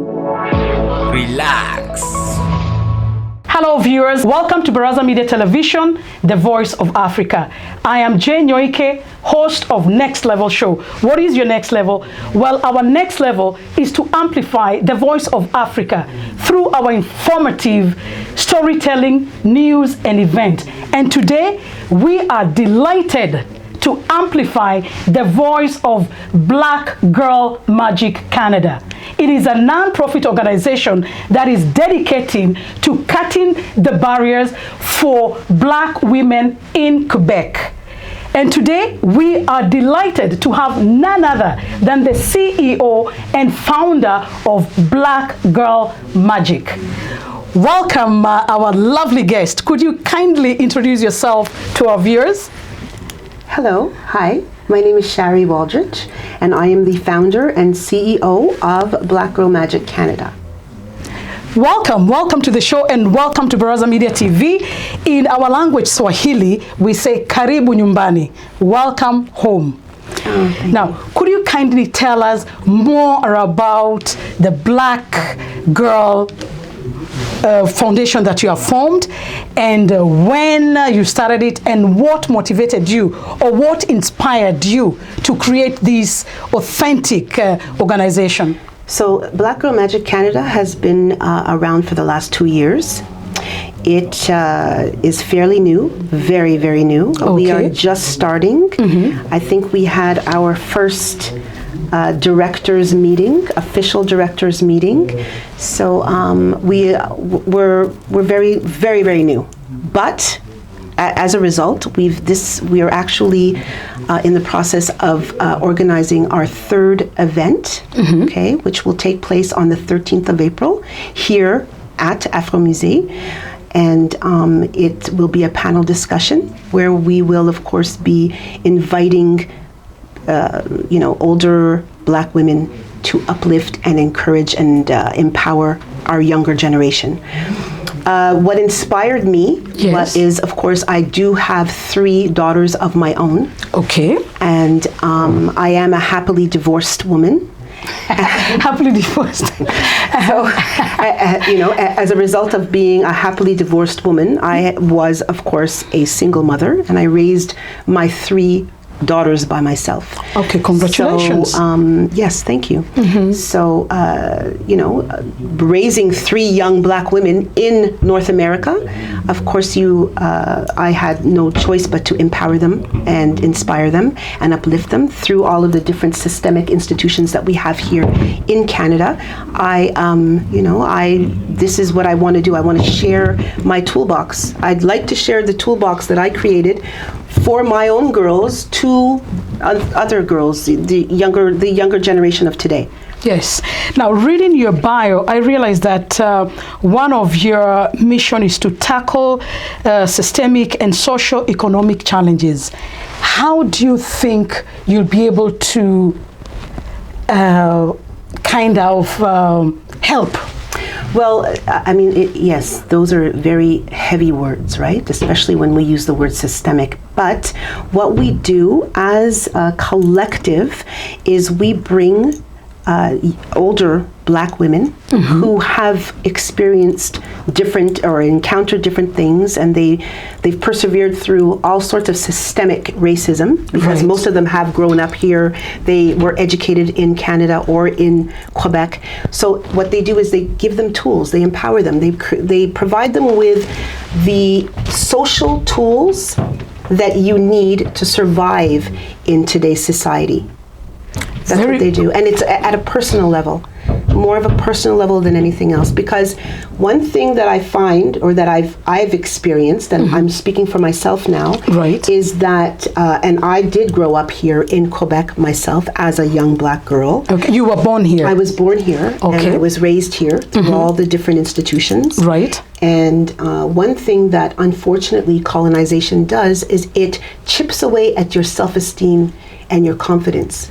Relax. Hello viewers, welcome to Baraza Media Television, the voice of Africa. I am Jane Nyoike, host of Next Level Show. What is your next level? Well, our next level is to amplify the voice of Africa through our informative storytelling, news, and event. And today, we are delighted to amplify the voice of BlackGirlMagic Canada. It is a non-profit organization that is dedicating to cutting the barriers for Black women in Quebec. And today, we are delighted to have none other than the CEO and founder of BlackGirlMagic. Welcome, our lovely guest. Could you kindly introduce yourself to our viewers? Hello, hi, my name is Shari Waldrich, and I am the founder and CEO of BlackGirlMagic Canada. Welcome to the show and welcome to Baraza Media TV. In our language, Swahili, we say Karibu Nyumbani, welcome home. Now, could you kindly tell us more about the Black Girl foundation that you have formed, and when you started it, and what motivated you or what inspired you to create this authentic organization? So BlackGirlMagic Canada has been around for the last 2 years. It is fairly new, very, very new. Okay. We are just starting. I think we had our first directors meeting, official directors meeting. So we're very, very, very new. But as a result, we are actually in the process of organizing our third event, okay, which will take place on the 13th of April here at Afro Musée. And it will be a panel discussion where we will, of course, be inviting older Black women to uplift and encourage and empower our younger generation. What inspired me is, of course, I do have 3 daughters of my own. Okay. And I am a happily divorced woman. Happily divorced. So, as a result of being a happily divorced woman, I was, of course, a single mother, and I raised my 3 daughters by myself. Okay, congratulations. So, yes, thank you. So, raising 3 young Black women in North America, of course, I had no choice but to empower them and inspire them and uplift them through all of the different systemic institutions that we have here in Canada. This is what I want to do. I want to share my toolbox. I'd like to share the toolbox that I created for my own girls to other girls, the younger generation of today. Yes. Now, reading your bio, I realized that one of your mission is to tackle systemic and socio-economic challenges. How do you think you'll be able to help? Well, yes, those are very heavy words, right? Especially when we use the word systemic. But what we do as a collective is we bring older Black women who have experienced different or encountered different things, and they've persevered through all sorts of systemic racism, because most of them have grown up here. They were educated in Canada or in Quebec. So what they do is they give them tools, they empower them, they provide them with the social tools that you need to survive in today's society. That's what they do. And it's at a personal level, more of a personal level than anything else. Because one thing that I find, or that I've experienced, and I'm speaking for myself now, is that, and I did grow up here in Quebec myself as a young Black girl. Okay, you were born here? I was born here, and I was raised here through all the different institutions. Right. And one thing that unfortunately colonization does is it chips away at your self-esteem and your confidence.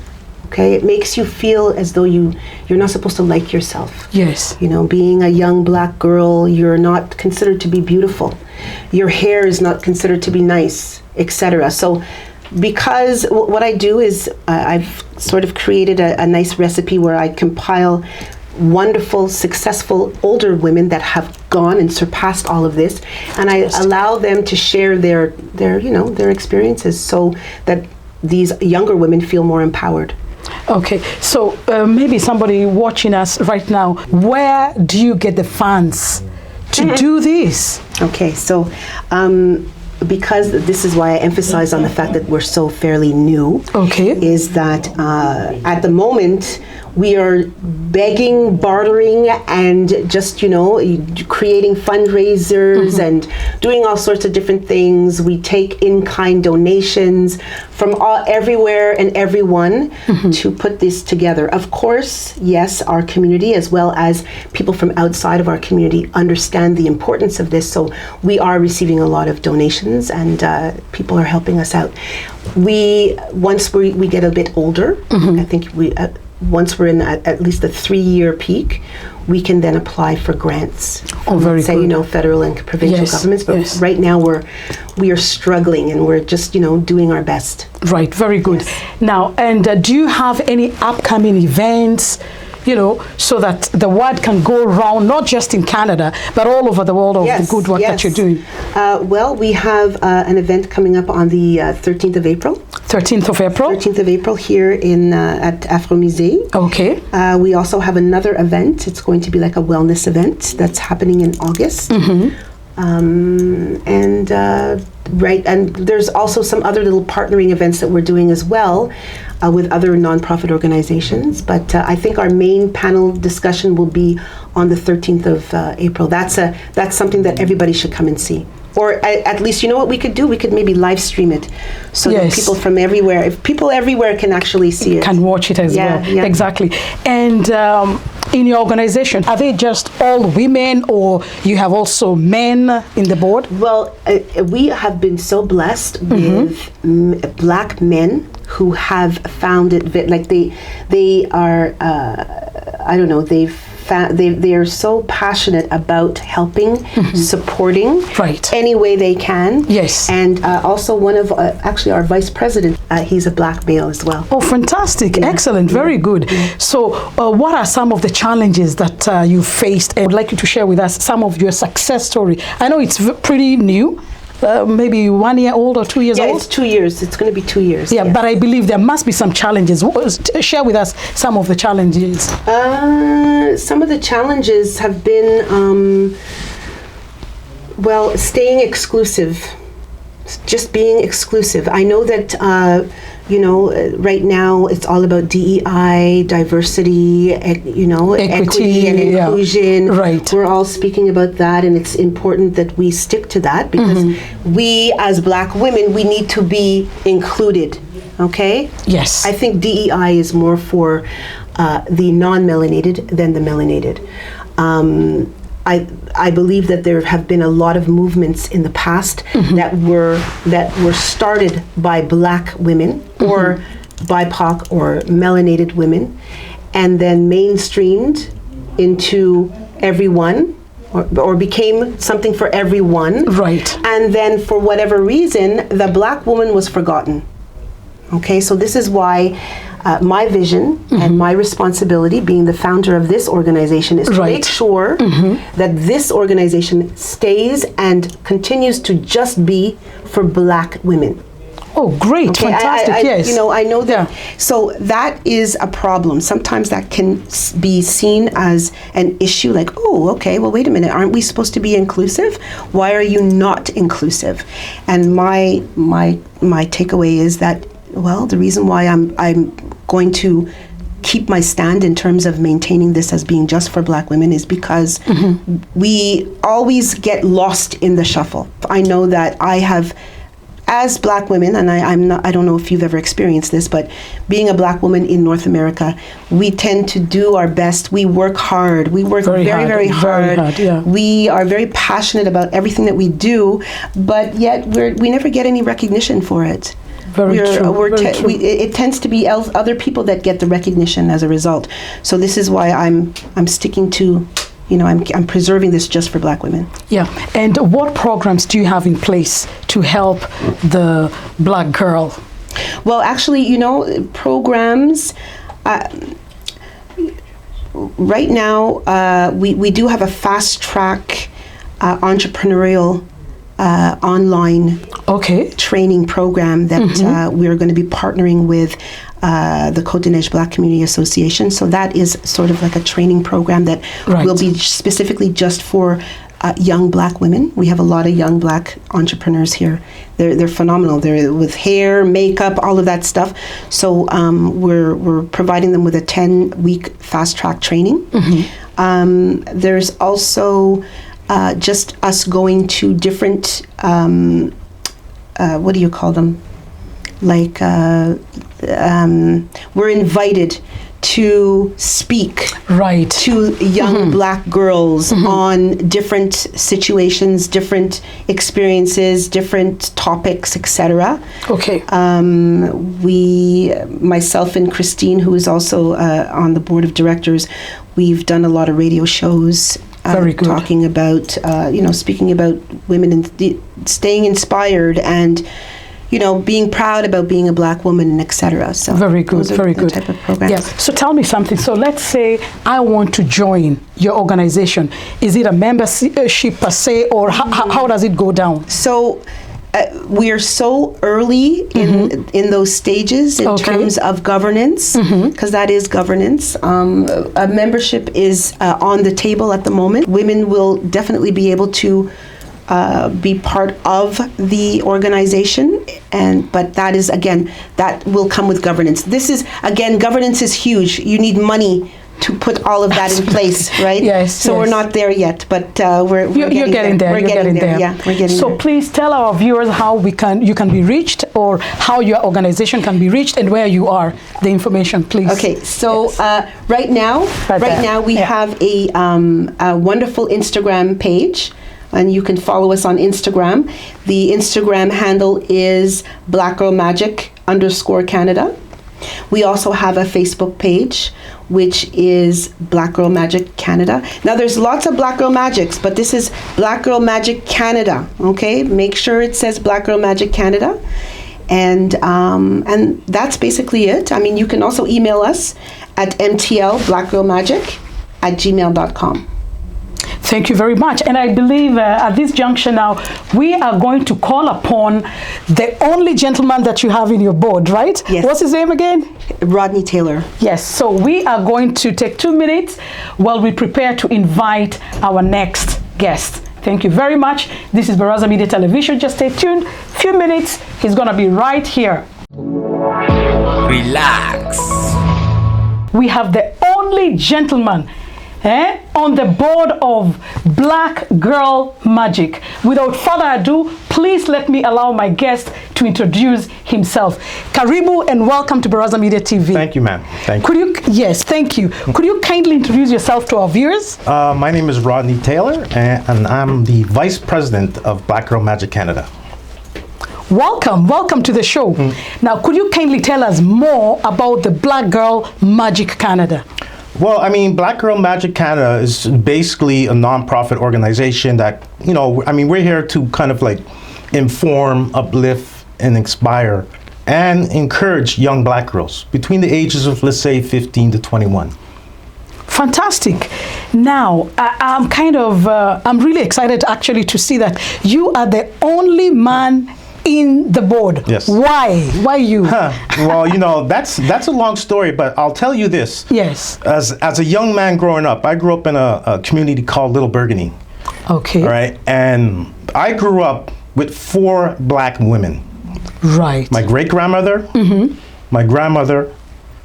Okay, it makes you feel as though you're not supposed to like yourself. Yes. You know, being a young Black girl, you're not considered to be beautiful. Your hair is not considered to be nice, etc. So because what I do is I've sort of created a nice recipe where I compile wonderful, successful older women that have gone and surpassed all of this, and I allow them to share their their experiences, so that these younger women feel more empowered. Okay, so maybe somebody watching us right now, where do you get the funds to do this? Okay, so because this is why I emphasize on the fact that we're so fairly new, is that at the moment we are begging, bartering, and just, creating fundraisers and doing all sorts of different things. We take in-kind donations from everywhere and everyone to put this together. Of course, yes, our community as well as people from outside of our community understand the importance of this, so we are receiving a lot of donations, and people are helping us out. Once we get a bit older, I think once we're in at least a 3-year peak, we can then apply for grants from, federal and provincial governments. But right now we are struggling, and we're just doing our best. Right, very good. Yes. Now, and do you have any upcoming events? So that the word can go around, not just in Canada, but all over the world of the good work that you're doing. Well, we have an event coming up on the 13th of April. 13th of April? 13th of April here at Afro-Musée. Okay. We also have another event. It's going to be like a wellness event that's happening in August. And there's also some other little partnering events that we're doing as well with other nonprofit organizations. But I think our main panel discussion will be on the 13th of April. That's something that everybody should come and see. Or at least, what we could do? We could maybe live stream it, so that people from everywhere, if people everywhere can actually see it. Can watch it as well. Yeah. Exactly. And in your organization, are they just all women, or you have also men in the board? Well, we have been so blessed with Black men who have found it, like they are, they are so passionate about helping, supporting any way they can. Yes. And also one of, actually our vice president, he's a Black male as well. Oh, fantastic. Yeah. Excellent. Very good. So what are some of the challenges that you faced? I would like you to share with us some of your success story. I know it's pretty new. Maybe 1 year old or 2 years old? Yeah, it's 2 years. It's going to be 2 years. Yeah, but I believe there must be some challenges. Share with us some of the challenges. Some of the challenges have been, staying exclusive. Just being exclusive. I know that, right now it's all about DEI, diversity, equity and inclusion. Yeah. Right. We're all speaking about that, and it's important that we stick to that, because we as Black women, we need to be included. Okay? Yes. I think DEI is more for the non-melanated than the melanated. I believe that there have been a lot of movements in the past that were started by Black women or BIPOC or melanated women, and then mainstreamed into everyone, or became something for everyone. Right. And then for whatever reason, the Black woman was forgotten. Okay, so this is why my vision and my responsibility, being the founder of this organization, is to make sure that this organization stays and continues to just be for Black women. Oh, great. Okay, fantastic. Yes. I know that. So that is a problem. Sometimes that can be seen as an issue, like, oh, okay, well, wait a minute, aren't we supposed to be inclusive? Why are you not inclusive? And my takeaway is that, well, the reason why I'm going to keep my stand in terms of maintaining this as being just for Black women is because we always get lost in the shuffle. I know that I have, as Black women, and I don't know if you've ever experienced this, but being a Black woman in North America, we tend to do our best. We work hard. We work very hard. Very hard. Yeah. We are very passionate about everything that we do, but yet we never get any recognition for it. Very true. It tends to be other people that get the recognition as a result. So this is why I'm sticking to, I'm preserving this just for Black women. Yeah. And what programs do you have in place to help the Black girl? Well, actually, programs. right now, we do have a fast track entrepreneurial online training program that we're going to be partnering with the Côte des Neiges Black Community Association. So that is sort of like a training program that will be specifically just for young Black women. We have a lot of young Black entrepreneurs here. They're phenomenal. They're with hair, makeup, all of that stuff. So we're providing them with a 10-week fast track training. There's also just us going to different, what do you call them? Like, we're invited to speak to young Black girls on different situations, different experiences, different topics, etc. Myself and Christine, who is also on the board of directors, we've done a lot of radio shows. Talking about, speaking about women and staying inspired and, being proud about being a Black woman and etc. So very good, very good. Type of programs. Yes. So tell me something. So let's say I want to join your organization. Is it a membership per se, or how does it go down? So we are so early in those stages in terms of governance, because that is governance. A membership is on the table at the moment. Women will definitely be able to be part of the organization, but that is, again, that will come with governance. This is, again, governance is huge. You need money to put all of that in place, right? Yes. So we're not there yet, but we're getting there. We're getting there. Yeah, we're getting there. So please tell our viewers how you can be reached, or how your organization can be reached, and where you are. The information, please. Okay. So right now we have a wonderful Instagram page. And you can follow us on Instagram. The Instagram handle is BlackGirlMagic_Canada. We also have a Facebook page, which is Black Girl Magic Canada. Now, there's lots of Black Girl Magics, but this is Black Girl Magic Canada. Okay, make sure it says Black Girl Magic Canada, and that's basically it. I mean, you can also email us at mtlblackgirlmagic@gmail.com. Thank you very much. And I believe at this junction now, we are going to call upon the only gentleman that you have in your board, right? Yes. What's his name again? Rodney Taylor. Yes. So we are going to take 2 minutes while we prepare to invite our next guest. Thank you very much. This is Baraza Media Television. Just stay tuned. Few minutes. He's going to be right here. Relax. We have the only gentleman on the board of Black Girl Magic. Without further ado, please let me allow my guest to introduce himself. Karibu and welcome to Baraza Media TV. Thank you, ma'am. Thank you. Yes, thank you. Could you kindly introduce yourself to our viewers? My name is Rodney Taylor, and I'm the Vice President of Black Girl Magic Canada. Welcome to the show. Now, could you kindly tell us more about the Black Girl Magic Canada? Well, I mean, Black Girl Magic Canada is basically a nonprofit organization that, we're here to kind of like inform, uplift, and inspire and encourage young Black girls between the ages of, let's say, 15 to 21. Fantastic. Now, I'm really excited actually to see that you are the only man in the board. Yes. Why you? Well, that's a long story, but I'll tell you this. Yes. As a young man growing up, I grew up in a community called Little Burgundy. Okay. All right. And I grew up with 4 Black women. Right. My great-grandmother, my grandmother,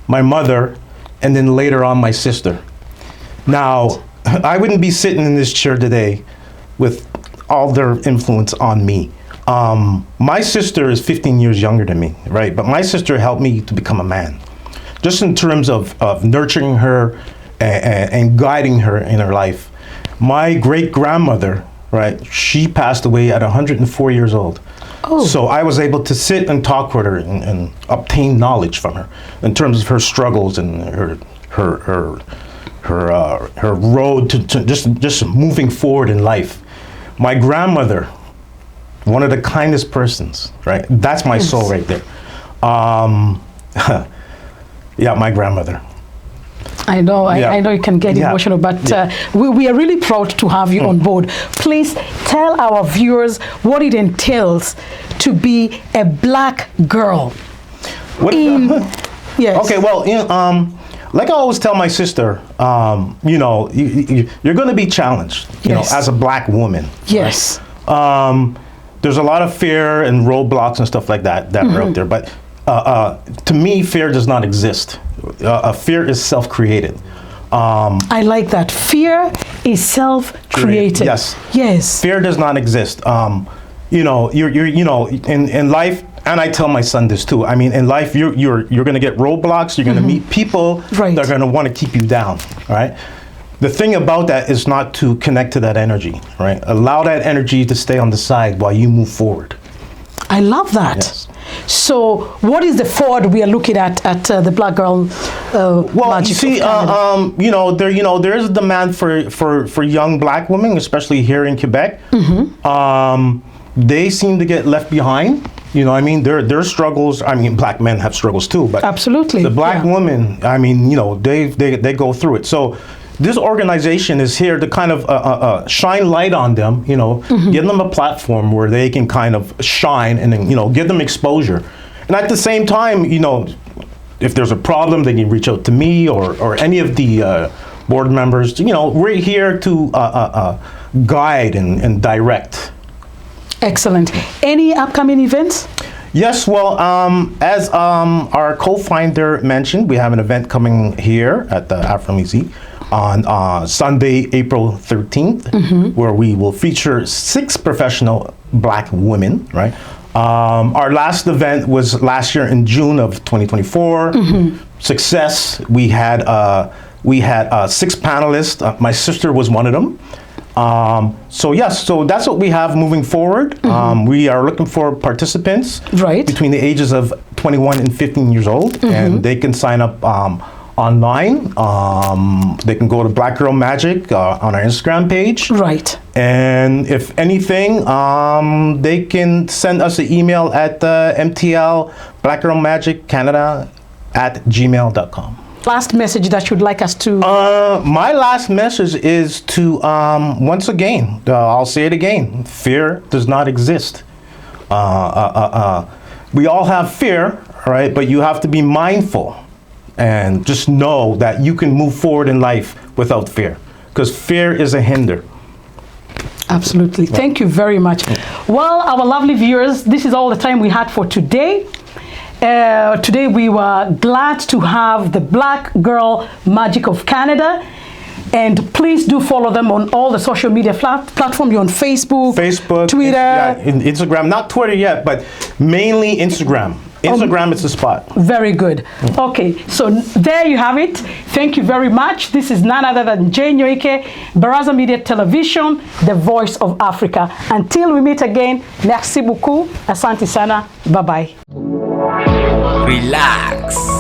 my mother, and then later on my sister. Now, I wouldn't be sitting in this chair today with all their influence on me. My sister is 15 years younger than me, right? But my sister helped me to become a man, just in terms of nurturing her and guiding her in her life. My great-grandmother, right, she passed away at 104 years old. Oh. So I was able to sit and talk with her and obtain knowledge from her in terms of her struggles and her road to just moving forward in life. My grandmother, one of the kindest persons, right? That's my soul right there. Yeah, my grandmother. I know, I know you can get emotional, but we are really proud to have you on board. Please tell our viewers what it entails to be a black girl. Yes. Okay, well, like I always tell my sister, you know, you're going to be challenged, you know, as a black woman. Yes. Right? There's a lot of fear and roadblocks and stuff like that are out there, but to me, fear does not exist. Fear is self-created. I like that. Fear is self-created. Yes. Yes. Fear does not exist. You know, you know, in life, and I tell my son this too. I mean, in life, you're going to get roadblocks. You're going to meet people that are going to want to keep you down. Right. The thing about that is not to connect to that energy. Right. Allow that energy to stay on the side while you move forward. I love that. Yes. So, what is the forward we are looking at the Black Girl Magic Canada? You know, there's a demand for young black women, especially here in Quebec. They seem to get left behind. You know, I mean, their struggles. I mean, black men have struggles too, but absolutely, the black women. I mean, you know, they go through it. So this organization is here to kind of shine light on them, you know, give them a platform where they can kind of shine and then, you know, give them exposure. And at the same time, you know, if there's a problem, they can reach out to me or any of the board members. You know, we're here to guide and direct. Excellent. Any upcoming events? Yes, well, as our co-founder mentioned, we have an event coming here at the Afro-Museum on Sunday, April 13th, where we will feature 6 professional black women, right? Our last event was last year in June of 2024. Success. We had 6 panelists. My sister was one of them. So yes, so that's what we have moving forward. We are looking for participants between the ages of 21 and 15 years old, and they can sign up online. They can go to BlackGirlMagic on our Instagram page. Right. And if anything, they can send us an email at MTL BlackGirlMagic Canada @gmail.com. Last message that you'd like us to... my last message is to, once again, I'll say it again, fear does not exist. We all have fear, right? But you have to be mindful and just know that you can move forward in life without fear, because fear is a hinder. Absolutely. Thank you very much. Well, our lovely viewers, this is all the time we had for today. Today we were glad to have the Black Girl Magic of Canada, and please do follow them on all the social media platforms. You're on Facebook, Twitter, Instagram, not Twitter yet, but mainly Instagram. Instagram is the spot. Very good. Okay, so there you have it. Thank you very much. This is none other than Jane Nyoike, Baraza Media Television, the voice of Africa. Until we meet again, merci beaucoup. Asante sana. Bye-bye. Relax.